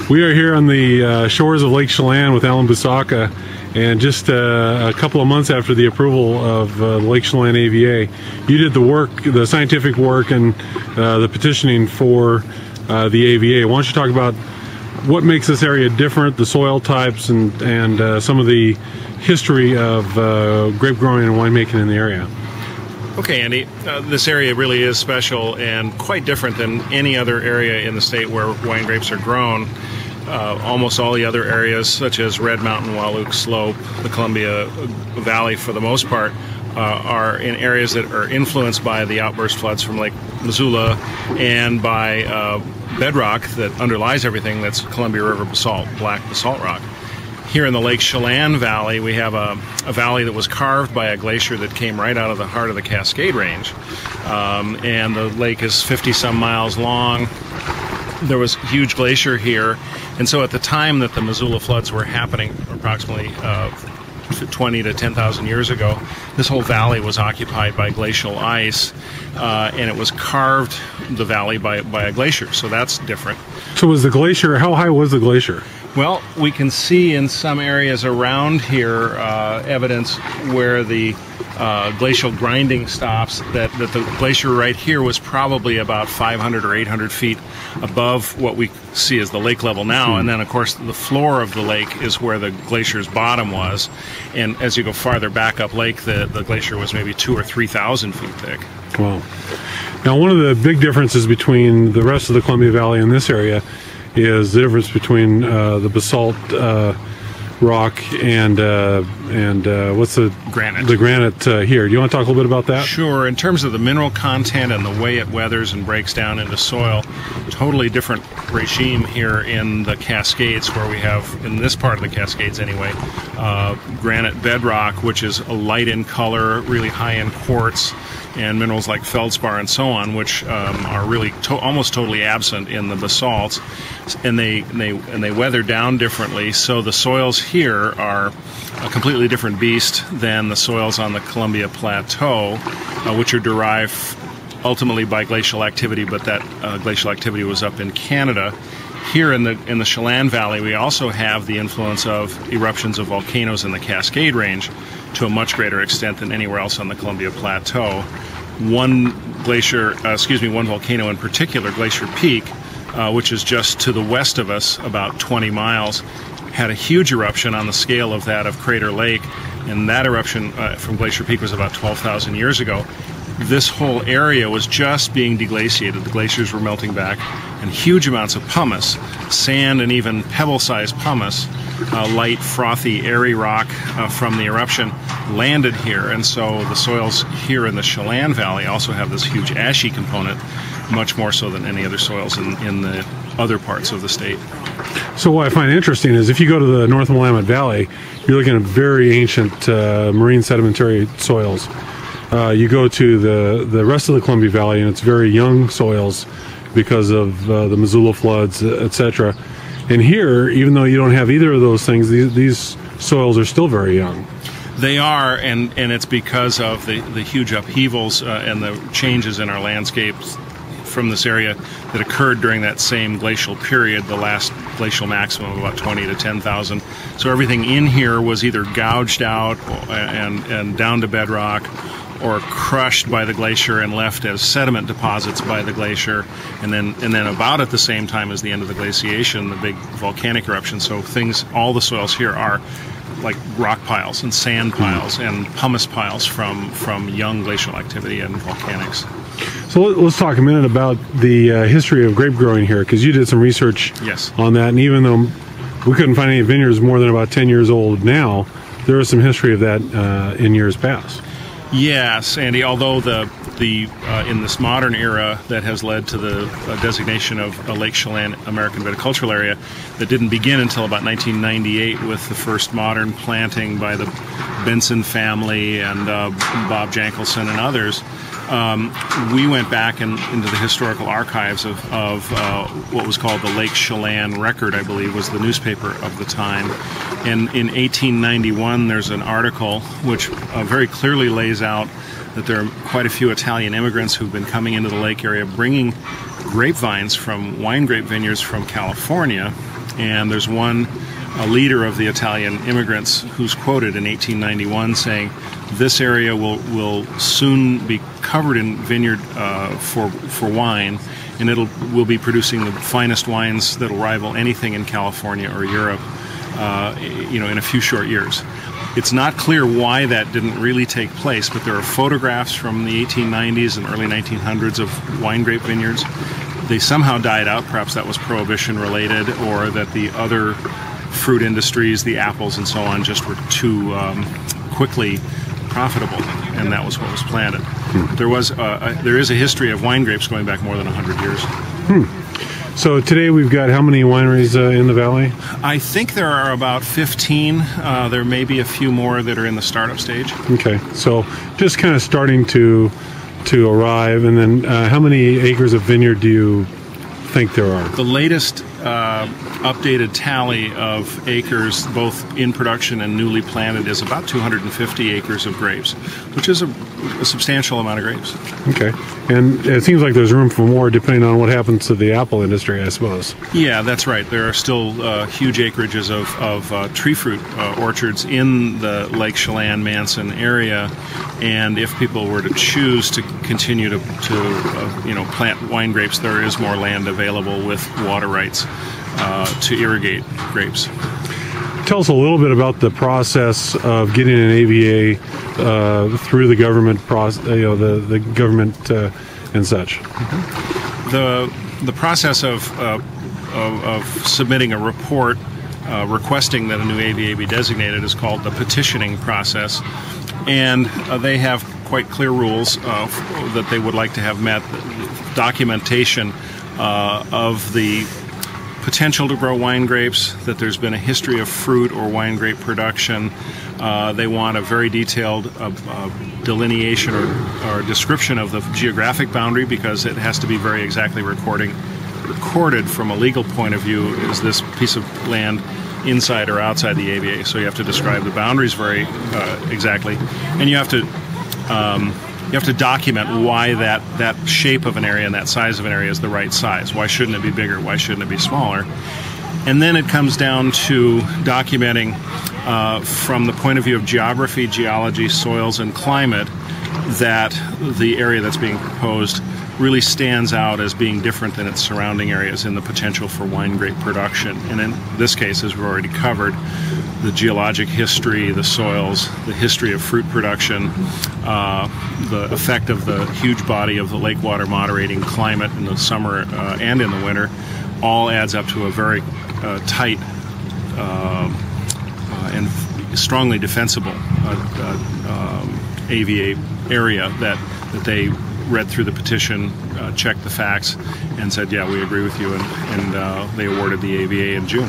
We are here on the shores of Lake Chelan with Alan Busacca, and just a couple of months after the approval of the Lake Chelan AVA, you did the work, the scientific work, and the petitioning for the AVA. Why don't you talk about what makes this area different, the soil types, and some of the history of grape growing and winemaking in the area? Okay, Andy, this area really is special and quite different than any other area in the state where wine grapes are grown. Almost all the other areas, such as Red Mountain, Wahluke Slope, the Columbia Valley for the most part, are in areas that are influenced by the outburst floods from Lake Missoula and by bedrock that underlies everything that's Columbia River basalt, black basalt rock. Here in the Lake Chelan Valley, we have a valley that was carved by a glacier that came right out of the heart of the Cascade Range. And the lake is 50-some miles long. There was a huge glacier here, and so at the time that the Missoula floods were happening, approximately 20 to 10,000 years ago, this whole valley was occupied by glacial ice, and it was carved, the valley, by a glacier, so that's different. So was the glacier, how high was the glacier? Well, we can see in some areas around here evidence where the glacial grinding stops, that the glacier right here was probably about 500 or 800 feet above what we see as the lake level now. And then, of course, the floor of the lake is where the glacier's bottom was. And as you go farther back up lake, the glacier was maybe 2,000 or 3,000 feet thick. Wow. Now, one of the big differences between the rest of the Columbia Valley and this area is the difference between the basalt rock and what's the granite? The granite here. Do you want to talk a little bit about that? Sure. In terms of the mineral content and the way it weathers and breaks down into soil, totally different regime here in the Cascades, where we have, in this part of the Cascades anyway, granite bedrock, which is light in color, really high in quartz, and minerals like feldspar and so on, which are really almost totally absent in the basalts, and they weather down differently. So the soils here are a completely different beast than the soils on the Columbia Plateau, which are derived ultimately by glacial activity, but that glacial activity was up in Canada. Here in the Chelan Valley, we also have the influence of eruptions of volcanoes in the Cascade Range to a much greater extent than anywhere else on the Columbia Plateau. One volcano in particular, Glacier Peak, which is just to the west of us, about 20 miles, had a huge eruption on the scale of that of Crater Lake, and that eruption from Glacier Peak was about 12,000 years ago. This whole area was just being deglaciated. The glaciers were melting back, and huge amounts of pumice, sand and even pebble-sized pumice, light, frothy, airy rock from the eruption landed here. And so the soils here in the Chelan Valley also have this huge ashy component, much more so than any other soils in the other parts of the state. So what I find interesting is if you go to the North Willamette Valley, you're looking at very ancient marine sedimentary soils. You go to the rest of the Columbia Valley, and it's very young soils because of the Missoula floods, etc. And here, even though you don't have either of those things, these soils are still very young. They are, and it's because of the huge upheavals and the changes in our landscapes from this area that occurred during that same glacial period, the last glacial maximum of about 20 to 10,000. So everything in here was either gouged out and down to bedrock, or crushed by the glacier and left as sediment deposits by the glacier, and then about at the same time as the end of the glaciation, the big volcanic eruption. So all the soils here are like rock piles and sand piles and pumice piles from young glacial activity and volcanics. So let's talk a minute about the history of grape growing here, because you did some research on that, and even though we couldn't find any vineyards more than about 10 years old now, there is some history of that in years past. Yes, Andy, although in this modern era that has led to the designation of a Lake Chelan American Viticultural Area that didn't begin until about 1998 with the first modern planting by the Benson family and Bob Jankelson and others. We went back into the historical archives of what was called the Lake Chelan Record, I believe was the newspaper of the time. And in 1891, there's an article which very clearly lays out that there are quite a few Italian immigrants who've been coming into the lake area bringing grapevines from wine grape vineyards from California, and there's one leader of the Italian immigrants who's quoted in 1891 saying, "This area will soon be covered in vineyard for wine, and will be producing the finest wines that'll rival anything in California or Europe, in a few short years." It's not clear why that didn't really take place, but there are photographs from the 1890s and early 1900s of wine grape vineyards. They somehow died out. Perhaps that was prohibition related, or that the other fruit industries, the apples and so on, just were too quickly profitable, and that was what was planted. There is a history of wine grapes going back more than 100 years. So today we've got how many wineries in the valley? I think there are about 15. There may be a few more that are in the startup stage. Okay, so just kind of starting to arrive, and then how many acres of vineyard do you think there are? The latest updated tally of acres, both in production and newly planted, is about 250 acres of grapes, which is a substantial amount of grapes. Okay, and it seems like there's room for more depending on what happens to the apple industry, I suppose. Yeah, that's right. There are still huge acreages of tree fruit orchards in the Lake Chelan, Manson area, and if people were to choose to continue to plant wine grapes, there is more land available with water rights to irrigate grapes. Tell us a little bit about the process of getting an AVA through the government process, the government and such. The process of submitting a report requesting that a new AVA be designated is called the petitioning process, and they have quite clear rules that they would like to have met. Documentation of the potential to grow wine grapes, that there's been a history of fruit or wine grape production. They want a very detailed delineation or description of the geographic boundary, because it has to be very exactly recorded from a legal point of view. Is this piece of land inside or outside the AVA? So you have to describe the boundaries very exactly, and you have to document why that shape of an area and that size of an area is the right size. Why shouldn't it be bigger? Why shouldn't it be smaller? And then it comes down to documenting from the point of view of geography, geology, soils, and climate, that the area that's being proposed really stands out as being different than its surrounding areas in the potential for wine grape production. And in this case, as we've already covered, the geologic history, the soils, the history of fruit production, the effect of the huge body of the lake water moderating climate in the summer and in the winter, all adds up to a very tight and strongly defensible AVA area that they read through the petition, checked the facts, and said, yeah, we agree with you, and they awarded the AVA in June.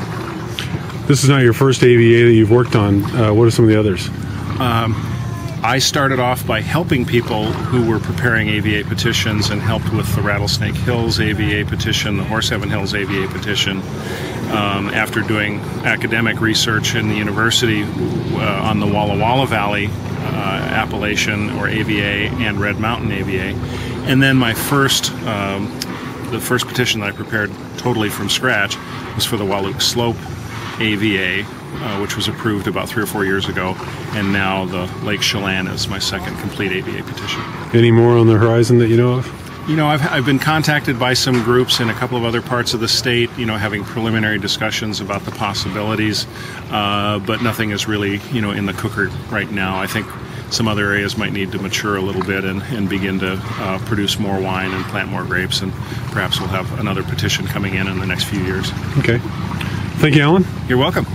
This is not your first AVA that you've worked on. What are some of the others? I started off by helping people who were preparing AVA petitions, and helped with the Rattlesnake Hills AVA petition, the Horseheaven Hills AVA petition, after doing academic research in the university on the Walla Walla Valley appellation, or AVA, and Red Mountain AVA. And then the first petition that I prepared totally from scratch was for the Wahluke Slope AVA, which was approved about 3 or 4 years ago, and now the Lake Chelan is my second complete AVA petition. Any more on the horizon that you know of? You know, I've been contacted by some groups in a couple of other parts of the state, having preliminary discussions about the possibilities, but nothing is really, in the cooker right now. I think some other areas might need to mature a little bit and begin to produce more wine and plant more grapes, and perhaps we'll have another petition coming in the next few years. Okay. Thank you, Alan. You're welcome.